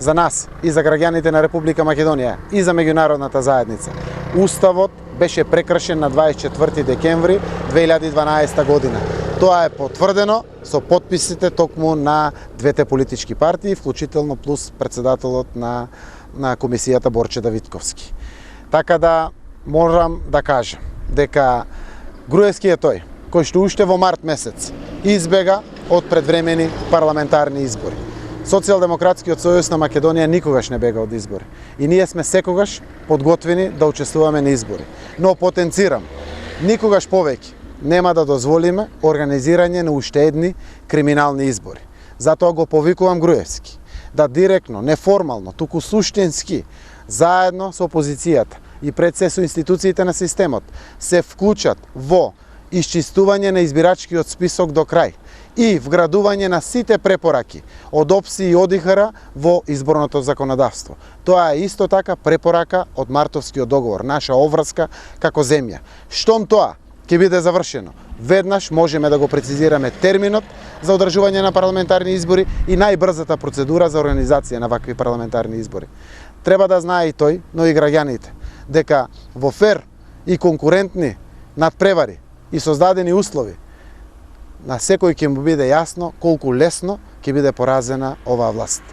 за нас и за граѓаните на Република Македонија и за меѓународната заедница. Уставот беше прекршен на 24 декември 2012 година. Тоа е потврдено со потписите токму на двете политички партии, вклучително плюс председателот на комисијата Борче Давидковски. Така да морам да кажам дека Груевски е тој кој што уште во март месец избега од предвремени парламентарни избори. Социјалдемократскиот сојуз на Македонија никогаш не бега од избори. И ние сме секогаш подготвени да учествуваме на избори. Но потенцирам, никогаш повеќе нема да дозволиме организирање на уште едни криминални избори. Затоа го повикувам Груевски да директно, неформално, туку суштински, заедно со опозицијата и пред се со институциите на системот, се вклучат во исчистување на избирачкиот список до крај и вградување на сите препораки од ОПСИ и ОДИХР во изборното законодавство. Тоа е исто така препорака од мартовскиот договор, наша обврска како земја. Штом тоа ќе биде завршено, веднаш можеме да го прецизираме терминот за одржување на парламентарни избори и најбрзата процедура за организација на вакви парламентарни избори. Треба да знае и тој, но и граѓаните, дека во фер и конкурентни надпревари и создадени услови на секој ќе му биде јасно колку лесно ќе биде поразена оваа власт.